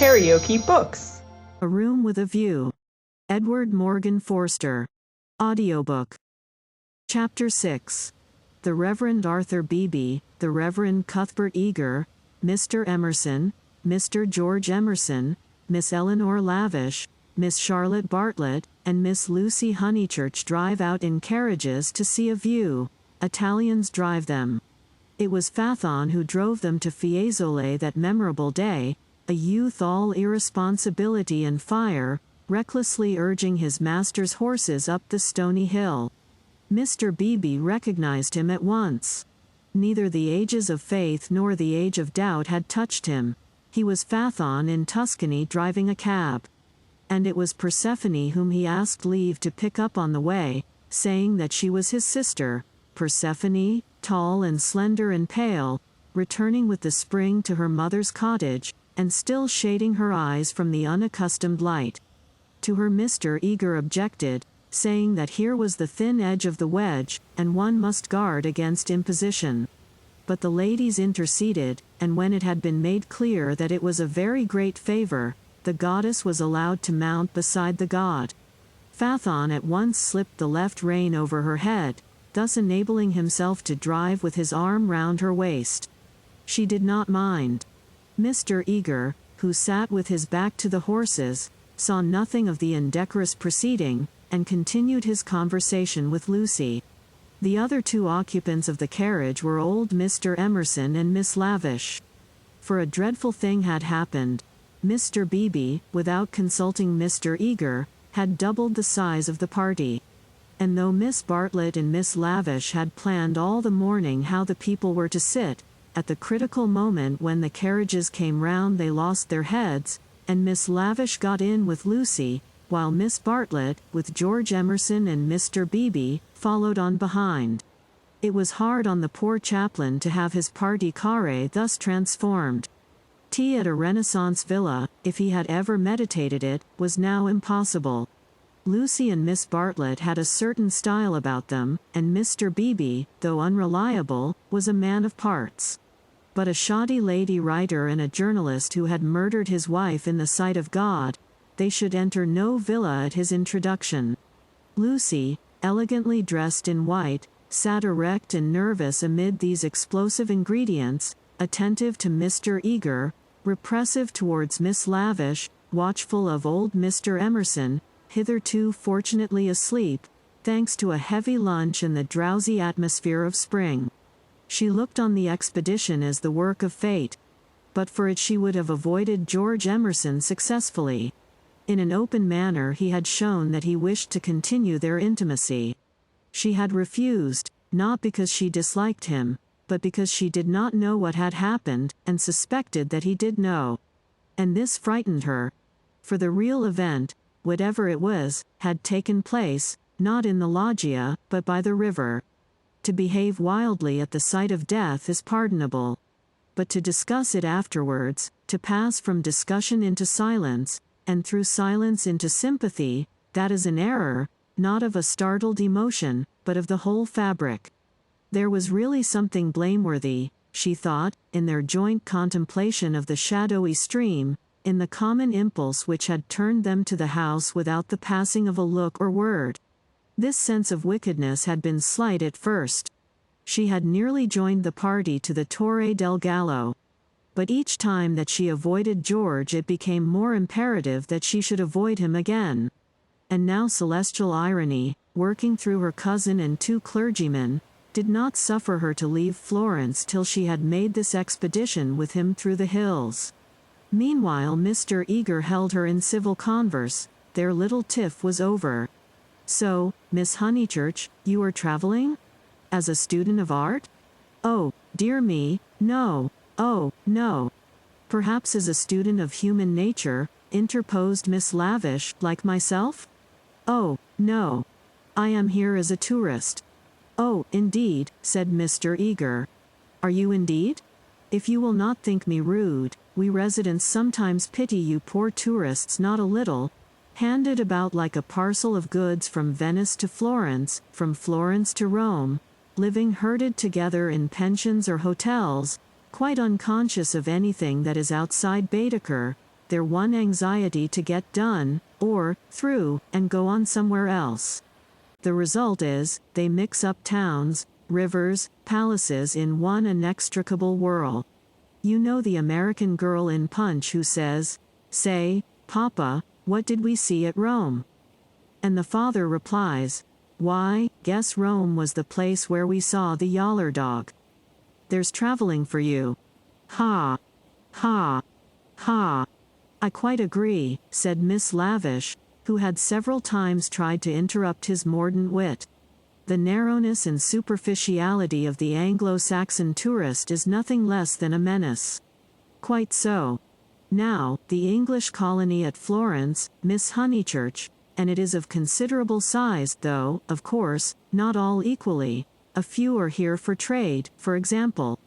KaraokeBooks. A Room with a View. Edward Morgan Forster. Audiobook. Chapter 6. The Reverend Arthur Beebe, the Reverend Cuthbert Eager, Mr. Emerson, Mr. George Emerson, Miss Eleanor Lavish, Miss Charlotte Bartlett, and Miss Lucy Honeychurch drive out in carriages to see a view. Italians drive them. It was Fathon who drove them to Fiesole that memorable day, a youth all irresponsibility and fire, recklessly urging his master's horses up the stony hill. Mr. Beebe recognized him at once. Neither the ages of faith nor the age of doubt had touched him. He was Fathon in Tuscany driving a cab. And it was Persephone whom he asked leave to pick up on the way, saying that she was his sister, Persephone, tall and slender and pale, returning with the spring to her mother's cottage, and still shading her eyes from the unaccustomed light. To her Mr. Eager objected, saying that here was the thin edge of the wedge, and one must guard against imposition. But the ladies interceded, and when it had been made clear that it was a very great favor, the goddess was allowed to mount beside the god. Fathon at once slipped the left rein over her head, thus enabling himself to drive with his arm round her waist. She did not mind. Mr. Eager, who sat with his back to the horses, saw nothing of the indecorous proceeding, and continued his conversation with Lucy. The other two occupants of the carriage were old Mr. Emerson and Miss Lavish. For a dreadful thing had happened. Mr. Beebe, without consulting Mr. Eager, had doubled the size of the party. And though Miss Bartlett and Miss Lavish had planned all the morning how the people were to sit, at the critical moment when the carriages came round they lost their heads, and Miss Lavish got in with Lucy, while Miss Bartlett, with George Emerson and Mr. Beebe, followed on behind. It was hard on the poor chaplain to have his party carré thus transformed. Tea at a Renaissance villa, if he had ever meditated it, was now impossible. Lucy and Miss Bartlett had a certain style about them, and Mr. Beebe, though unreliable, was a man of parts. But a shoddy lady writer and a journalist who had murdered his wife in the sight of God, they should enter no villa at his introduction. Lucy, elegantly dressed in white, sat erect and nervous amid these explosive ingredients, attentive to Mr. Eager, repressive towards Miss Lavish, watchful of old Mr. Emerson, hitherto fortunately asleep, thanks to a heavy lunch and the drowsy atmosphere of spring. She looked on the expedition as the work of fate. But for it she would have avoided George Emerson successfully. In an open manner he had shown that he wished to continue their intimacy. She had refused, not because she disliked him, but because she did not know what had happened, and suspected that he did know. And this frightened her. For the real event, whatever it was, had taken place, not in the loggia, but by the river. To behave wildly at the sight of death is pardonable. But to discuss it afterwards, to pass from discussion into silence, and through silence into sympathy, that is an error, not of a startled emotion, but of the whole fabric. There was really something blameworthy, she thought, in their joint contemplation of the shadowy stream, in the common impulse which had turned them to the house without the passing of a look or word. This sense of wickedness had been slight at first. She had nearly joined the party to the Torre del Gallo. But each time that she avoided George it became more imperative that she should avoid him again. And now celestial irony, working through her cousin and two clergymen, did not suffer her to leave Florence till she had made this expedition with him through the hills. Meanwhile Mr. Eager held her in civil converse. Their little tiff was over. So, Miss Honeychurch, you are traveling? As a student of art? Oh, dear me, no. Oh, no. Perhaps as a student of human nature, interposed Miss Lavish, like myself? Oh, no. I am here as a tourist. Oh, indeed, said Mr. Eager. Are you indeed? If you will not think me rude, we residents sometimes pity you poor tourists not a little, handed about like a parcel of goods from Venice to Florence, from Florence to Rome, living herded together in pensions or hotels, quite unconscious of anything that is outside Baedeker, their one anxiety to get done, or, through, and go on somewhere else. The result is, they mix up towns, rivers, palaces in one inextricable whirl. You know the American girl in Punch who says, "Say, Papa, what did we see at Rome?" And the father replies, "Why, guess Rome was the place where we saw the yaller dog." There's traveling for you. Ha! Ha! Ha! I quite agree, said Miss Lavish, who had several times tried to interrupt his mordant wit. The narrowness and superficiality of the Anglo-Saxon tourist is nothing less than a menace. Quite so. Now, the English colony at Florence, Miss Honeychurch, and it is of considerable size, though, of course, not all equally. A few are here for trade, for example.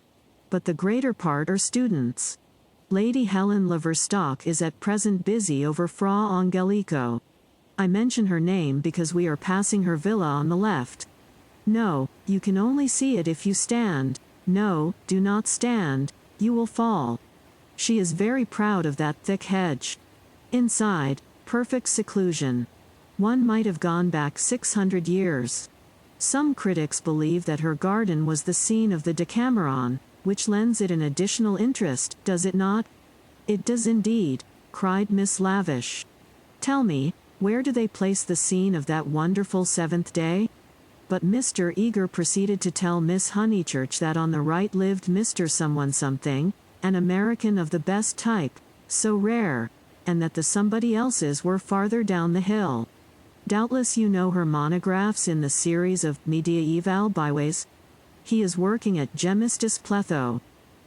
But the greater part are students. Lady Helen Laverstock is at present busy over Fra Angelico. I mention her name because we are passing her villa on the left. No, you can only see it if you stand. No, do not stand, you will fall. She is very proud of that thick hedge. Inside, perfect seclusion. One might have gone back 600 years. Some critics believe that her garden was the scene of the Decameron, which lends it an additional interest, does it not? It does indeed, cried Miss Lavish. Tell me, where do they place the scene of that wonderful seventh day? But Mr. Eager proceeded to tell Miss Honeychurch that on the right lived Mr. Someone Something, an American of the best type, so rare, and that the somebody else's were farther down the hill. Doubtless you know her monographs in the series of Mediaeval Byways. He is working at Gemistus Pletho.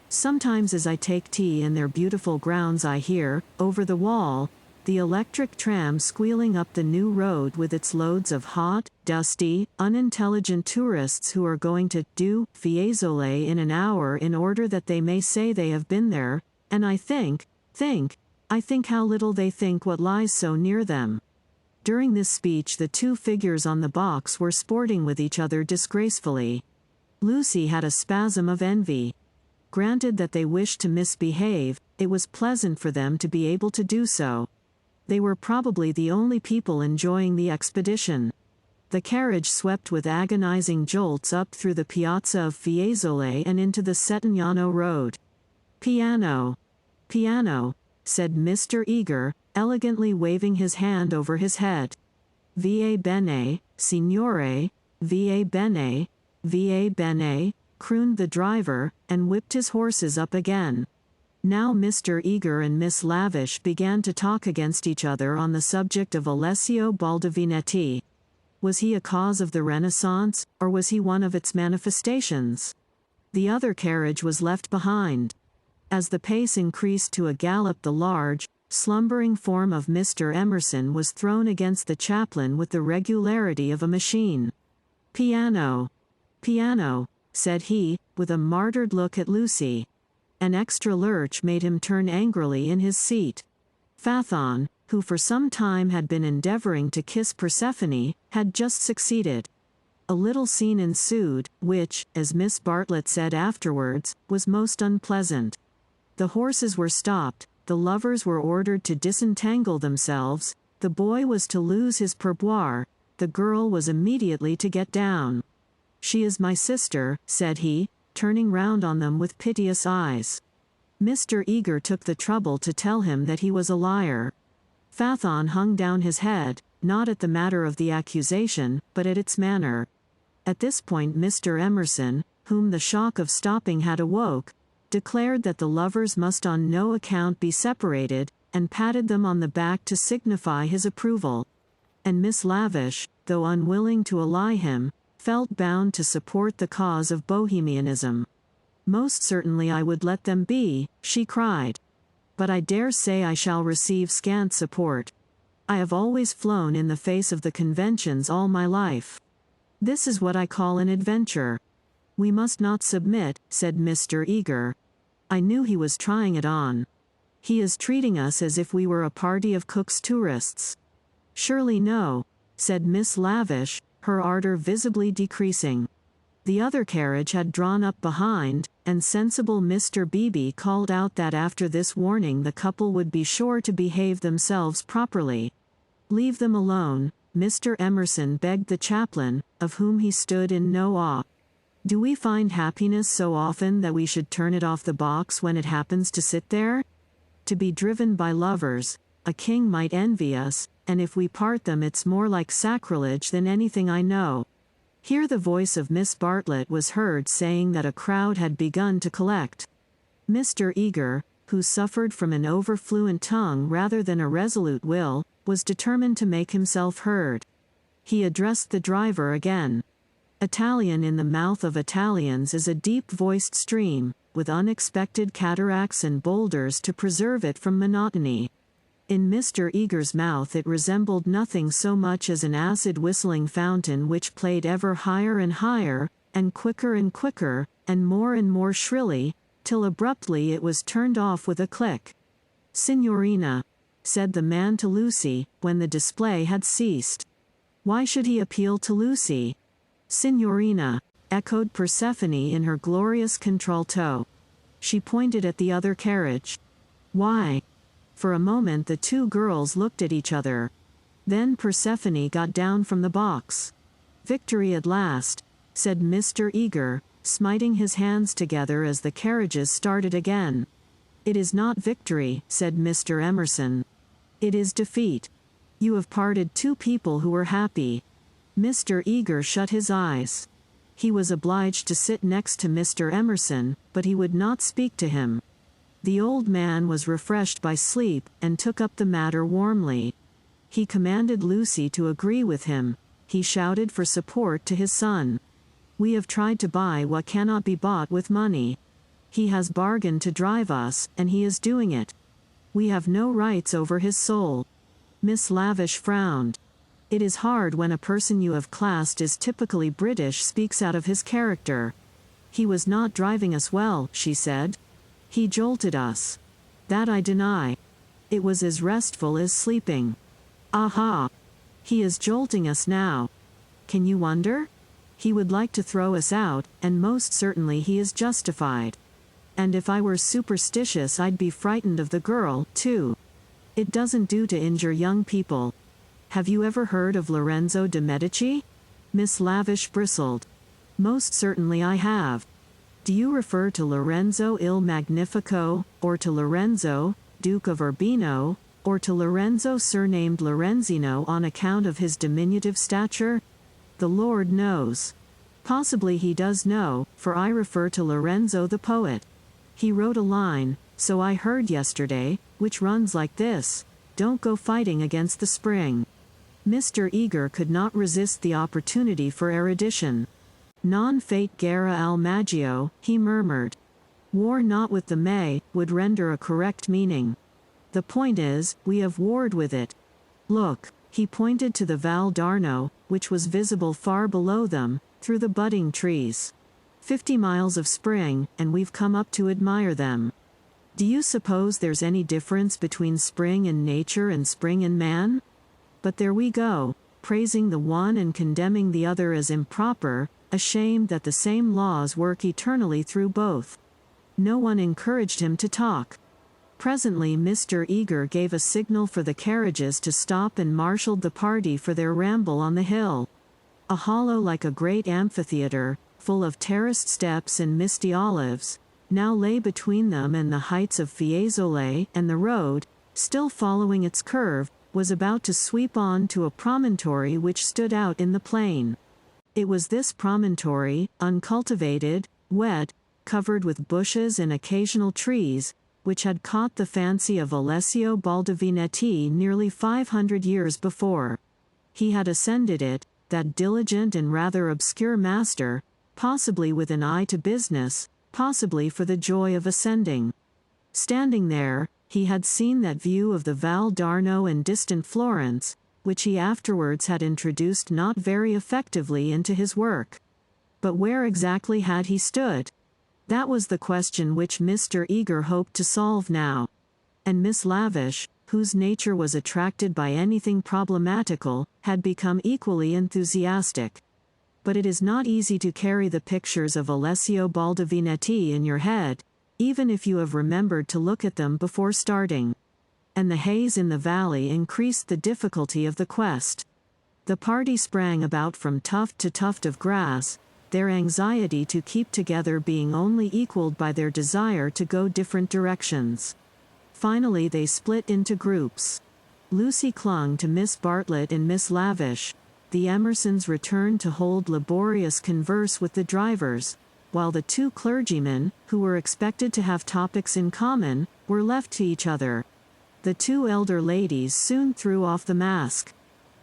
Sometimes as I take tea in their beautiful grounds I hear, over the wall, the electric tram squealing up the new road with its loads of hot, dusty, unintelligent tourists who are going to do Fiesole in an hour in order that they may say they have been there, and I think how little they think what lies so near them. During this speech the two figures on the box were sporting with each other disgracefully. Lucy had a spasm of envy. Granted that they wished to misbehave, it was pleasant for them to be able to do so. They were probably the only people enjoying the expedition. The carriage swept with agonizing jolts up through the piazza of Fiesole and into the Settignano road. "Piano. Piano," said Mr. Eager, elegantly waving his hand over his head. "Va bene, signore, va bene, va bene," crooned the driver, and whipped his horses up again. Now Mr. Eager and Miss Lavish began to talk against each other on the subject of Alessio Baldovinetti. Was he a cause of the Renaissance, or was he one of its manifestations? The other carriage was left behind. As the pace increased to a gallop the large, slumbering form of Mr. Emerson was thrown against the chaplain with the regularity of a machine. "Piano. Piano," said he, with a martyred look at Lucy. An extra lurch made him turn angrily in his seat. Phaethon, who for some time had been endeavoring to kiss Persephone, had just succeeded. A little scene ensued, which, as Miss Bartlett said afterwards, was most unpleasant. The horses were stopped, the lovers were ordered to disentangle themselves, the boy was to lose his pourboire, the girl was immediately to get down. "She is my sister," said he, turning round on them with piteous eyes. Mr. Eager took the trouble to tell him that he was a liar. Phaethon hung down his head, not at the matter of the accusation, but at its manner. At this point Mr. Emerson, whom the shock of stopping had awoke, declared that the lovers must on no account be separated, and patted them on the back to signify his approval. And Miss Lavish, though unwilling to ally him, felt bound to support the cause of Bohemianism. "Most certainly I would let them be," she cried. "But I dare say I shall receive scant support. I have always flown in the face of the conventions all my life. This is what I call an adventure." "We must not submit," said Mr. Eager. I knew he was trying it on. "He is treating us as if we were a party of Cook's tourists." "Surely no," said Miss Lavish, her ardor visibly decreasing. The other carriage had drawn up behind, and sensible Mr. Beebe called out that after this warning the couple would be sure to behave themselves properly. "Leave them alone," Mr. Emerson begged the chaplain, of whom he stood in no awe. "Do we find happiness so often that we should turn it off the box when it happens to sit there? To be driven by lovers, a king might envy us, and if we part them it's more like sacrilege than anything I know." Here the voice of Miss Bartlett was heard saying that a crowd had begun to collect. Mr. Eager, who suffered from an overfluent tongue rather than a resolute will, was determined to make himself heard. He addressed the driver again. Italian in the mouth of Italians is a deep-voiced stream, with unexpected cataracts and boulders to preserve it from monotony. In Mr. Eager's mouth it resembled nothing so much as an acid-whistling fountain which played ever higher and higher, and quicker, and more shrilly, till abruptly it was turned off with a click. "Signorina," said the man to Lucy, when the display had ceased. Why should he appeal to Lucy? "Signorina," echoed Persephone in her glorious contralto. She pointed at the other carriage. "Why?" For a moment the two girls looked at each other. Then Persephone got down from the box. "Victory at last," said Mr. Eager, smiting his hands together as the carriages started again. "It is not victory," said Mr. Emerson. "It is defeat. You have parted two people who were happy." Mr. Eager shut his eyes. He was obliged to sit next to Mr. Emerson, but he would not speak to him. The old man was refreshed by sleep, and took up the matter warmly. He commanded Lucy to agree with him. He shouted for support to his son. "We have tried to buy what cannot be bought with money. He has bargained to drive us, and he is doing it. We have no rights over his soul." Miss Lavish frowned. It is hard when a person you have classed as typically British speaks out of his character. "He was not driving us well," she said. "He jolted us. That I deny. It was as restful as sleeping." "Aha! He is jolting us now. Can you wonder? He would like to throw us out, and most certainly he is justified. And if I were superstitious I'd be frightened of the girl, too. It doesn't do to injure young people. Have you ever heard of Lorenzo de' Medici?" Miss Lavish bristled. "Most certainly I have. Do you refer to Lorenzo il Magnifico, or to Lorenzo, Duke of Urbino, or to Lorenzo surnamed Lorenzino on account of his diminutive stature? The Lord knows. Possibly he does know, for I refer to Lorenzo the poet. He wrote a line, so I heard yesterday, which runs like this: 'Don't go fighting against the spring.'" Mr. Eager could not resist the opportunity for erudition. "Non fate guerra al maggio," he murmured. "War not with the May," would render a correct meaning. "The point is, we have warred with it. Look," he pointed to the Val d'Arno, which was visible far below them, through the budding trees. 50 miles of spring, and we've come up to admire them. Do you suppose there's any difference between spring in nature and spring in man? But there we go, praising the one and condemning the other as improper, ashamed that the same laws work eternally through both." No one encouraged him to talk. Presently Mr. Eager gave a signal for the carriages to stop and marshaled the party for their ramble on the hill. A hollow like a great amphitheater, full of terraced steps and misty olives, now lay between them and the heights of Fiesole, and the road, still following its curve, was about to sweep on to a promontory which stood out in the plain. It was this promontory, uncultivated, wet, covered with bushes and occasional trees, which had caught the fancy of Alessio Baldovinetti nearly 500 years before. He had ascended it, that diligent and rather obscure master, possibly with an eye to business, possibly for the joy of ascending. Standing there, he had seen that view of the Val d'Arno and distant Florence, which he afterwards had introduced not very effectively into his work. But where exactly had he stood? That was the question which Mr. Eager hoped to solve now. And Miss Lavish, whose nature was attracted by anything problematical, had become equally enthusiastic. but it is not easy to carry the pictures of Alessio Baldovinetti in your head, even if you have remembered to look at them before starting. And the haze in the valley increased the difficulty of the quest. The party sprang about from tuft to tuft of grass, their anxiety to keep together being only equaled by their desire to go different directions. Finally they split into groups. Lucy clung to Miss Bartlett and Miss Lavish. The Emersons returned to hold laborious converse with the drivers, while the two clergymen, who were expected to have topics in common, were left to each other. The two elder ladies soon threw off the mask.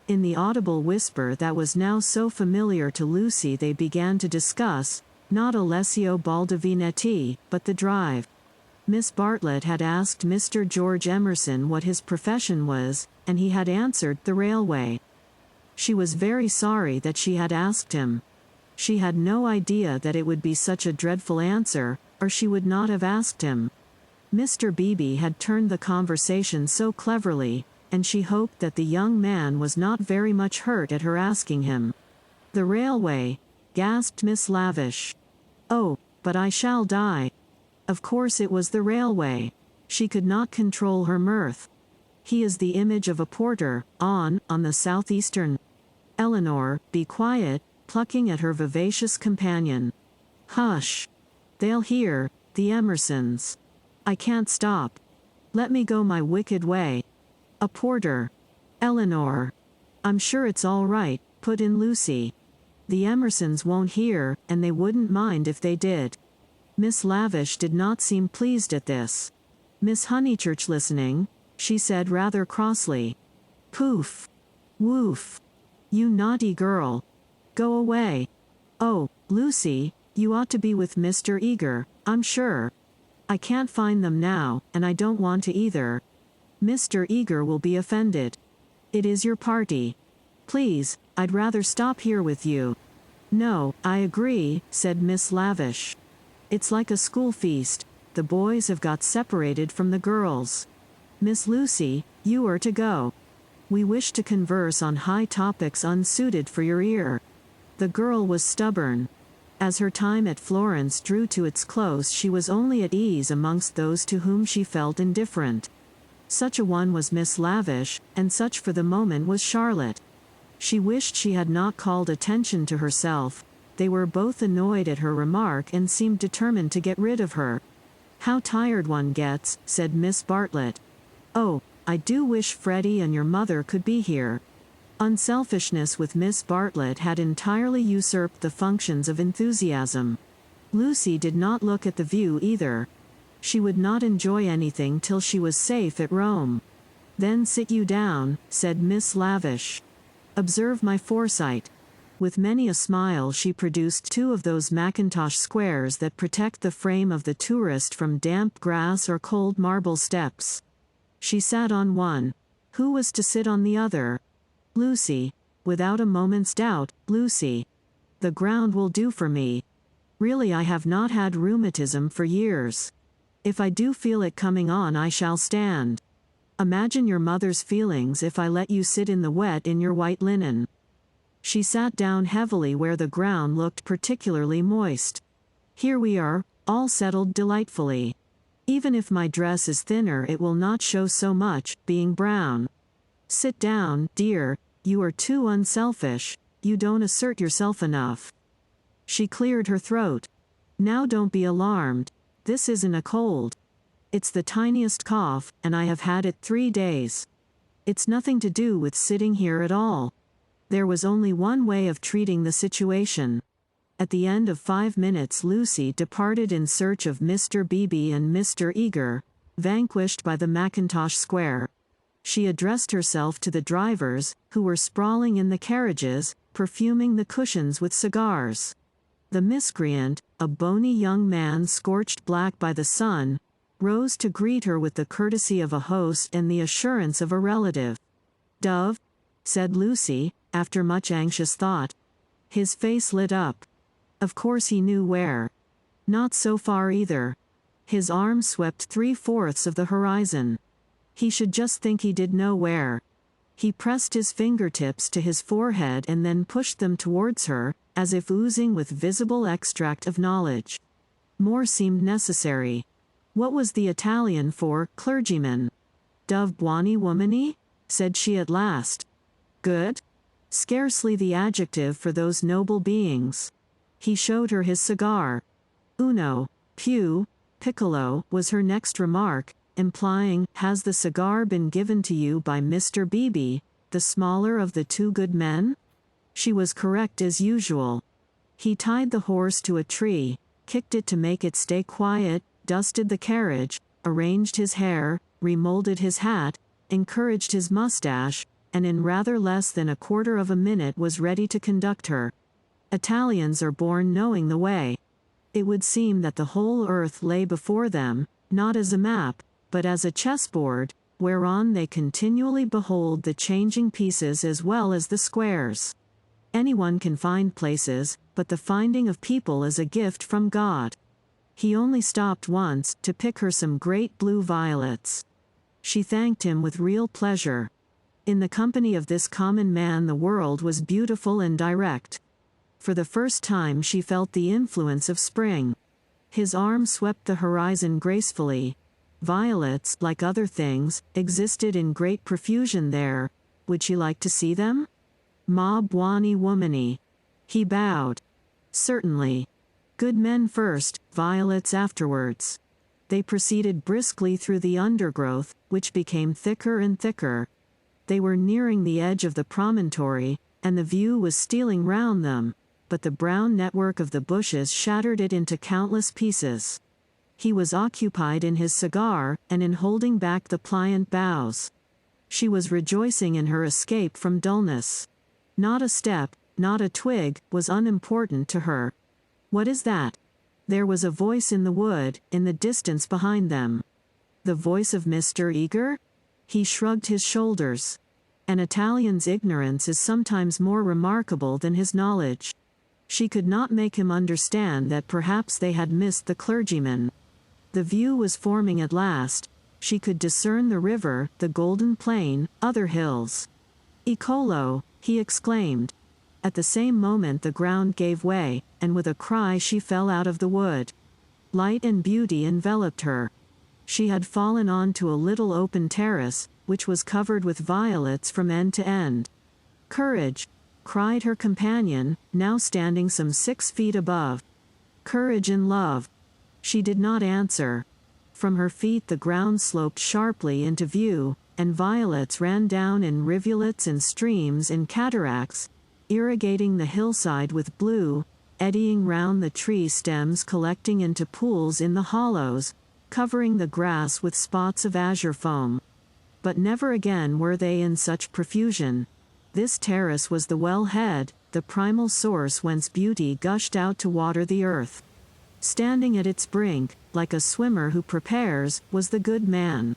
In the audible whisper that was now so familiar to Lucy they began to discuss, not Alessio Baldovinetti, but the drive. Miss Bartlett had asked Mr. George Emerson what his profession was, and he had answered the railway. She was very sorry that she had asked him. She had no idea that it would be such a dreadful answer, or she would not have asked him. Mr. Beebe had turned the conversation so cleverly, and she hoped that the young man was not very much hurt at her asking him. "The railway," gasped Miss Lavish. "Oh, but I shall die." Of course it was the railway. She could not control her mirth. "He is the image of a porter, on the southeastern." "Eleanor, be quiet," plucking at her vivacious companion. "Hush. They'll hear, the Emersons. I can't stop. Let me go my wicked way." "A porter. Eleanor." "I'm sure it's all right," put in Lucy. "The Emersons won't hear, and they wouldn't mind if they did." Miss Lavish did not seem pleased at this. "Miss Honeychurch listening?" she said rather crossly. "Poof. Woof. You naughty girl. Go away. Oh, Lucy, you ought to be with Mr. Eager, I'm sure." "I can't find them now, and I don't want to either. Mr. Eager will be offended. It is your party. Please, I'd rather stop here with you." "No, I agree," said Miss Lavish. "It's like a school feast. The boys have got separated from the girls. Miss Lucy, you are to go. We wish to converse on high topics unsuited for your ear." The girl was stubborn. As her time at Florence drew to its close she was only at ease amongst those to whom she felt indifferent. Such a one was Miss Lavish, and such for the moment was Charlotte. She wished she had not called attention to herself. They were both annoyed at her remark and seemed determined to get rid of her. "How tired one gets," said Miss Bartlett. "Oh, I do wish Freddie and your mother could be here." Unselfishness with Miss Bartlett had entirely usurped the functions of enthusiasm. Lucy did not look at the view either. She would not enjoy anything till she was safe at Rome. "Then sit you down," said Miss Lavish. "Observe my foresight." With many a smile she produced two of those mackintosh squares that protect the frame of the tourist from damp grass or cold marble steps. She sat on one. Who was to sit on the other? Lucy. Without a moment's doubt, Lucy. "The ground will do for me. Really I have not had rheumatism for years. If I do feel it coming on I shall stand. Imagine your mother's feelings if I let you sit in the wet in your white linen." She sat down heavily where the ground looked particularly moist. "Here we are, all settled delightfully. Even if my dress is thinner it will not show so much, being brown. Sit down, dear, you are too unselfish, you don't assert yourself enough." She cleared her throat. "Now don't be alarmed. This isn't a cold. It's the tiniest cough, and I have had it 3 days. It's nothing to do with sitting here at all." There was only one way of treating the situation. At the end of 5 minutes Lucy departed in search of Mr. Beebe and Mr. Eager, vanquished by the mackintosh square. She addressed herself to the drivers, who were sprawling in the carriages, perfuming the cushions with cigars. The miscreant, a bony young man scorched black by the sun, rose to greet her with the courtesy of a host and the assurance of a relative. "Dove?" said Lucy, after much anxious thought. His face lit up. Of course he knew where. Not so far either. His arm swept 3/4 of the horizon. He should just think he did know where. He pressed his fingertips to his forehead and then pushed them towards her, as if oozing with visible extract of knowledge. More seemed necessary. What was the Italian for clergyman? Dove buoni uomini? Said she at last. Good? Scarcely the adjective for those noble beings. He showed her his cigar. Uno, più, piccolo, was her next remark, implying, has the cigar been given to you by Mr. Beebe, the smaller of the two good men? She was correct as usual. He tied the horse to a tree, kicked it to make it stay quiet, dusted the carriage, arranged his hair, remolded his hat, encouraged his mustache, and in rather less than a quarter of a minute was ready to conduct her. Italians are born knowing the way. It would seem that the whole earth lay before them, not as a map, but as a chessboard, whereon they continually behold the changing pieces as well as the squares. Anyone can find places, but the finding of people is a gift from God. He only stopped once, to pick her some great blue violets. She thanked him with real pleasure. In the company of this common man the world was beautiful and direct. For the first time she felt the influence of spring. His arm swept the horizon gracefully. Violets, like other things, existed in great profusion there. Would she like to see them? Ma buoni uomini. He bowed. Certainly. Good men first, violets afterwards. They proceeded briskly through the undergrowth, which became thicker and thicker. They were nearing the edge of the promontory, and the view was stealing round them, but the brown network of the bushes shattered it into countless pieces. He was occupied in his cigar, and in holding back the pliant boughs. She was rejoicing in her escape from dullness. Not a step, not a twig, was unimportant to her. What is that? There was a voice in the wood, in the distance behind them. The voice of Mr. Eager? He shrugged his shoulders. An Italian's ignorance is sometimes more remarkable than his knowledge. She could not make him understand that perhaps they had missed the clergyman. The view was forming at last. She could discern the river, the golden plain, other hills. Eccolo, he exclaimed. At the same moment the ground gave way, and with a cry she fell out of the wood. Light and beauty enveloped her. She had fallen on to a little open terrace, which was covered with violets from end to end. Courage! Cried her companion, now standing some 6 feet above. Courage and love! She did not answer. From her feet the ground sloped sharply into view, and violets ran down in rivulets and streams and cataracts, irrigating the hillside with blue, eddying round the tree stems, collecting into pools in the hollows, covering the grass with spots of azure foam. But never again were they in such profusion. This terrace was the well-head, the primal source whence beauty gushed out to water the earth. Standing at its brink, like a swimmer who prepares, was the good man.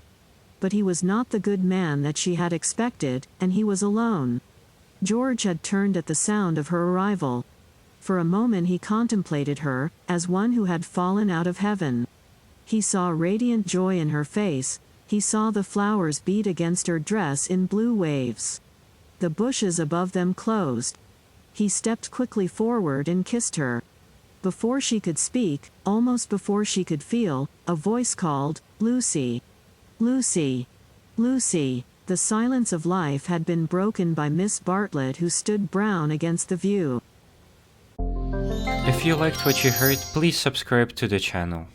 But he was not the good man that she had expected, and he was alone. George had turned at the sound of her arrival. For a moment he contemplated her, as one who had fallen out of heaven. He saw radiant joy in her face, he saw the flowers beat against her dress in blue waves. The bushes above them closed. He stepped quickly forward and kissed her. Before she could speak, almost before she could feel, a voice called, "Lucy! Lucy! Lucy!" The silence of life had been broken by Miss Bartlett, who stood brown against the view. If you liked what you heard, please subscribe to the channel.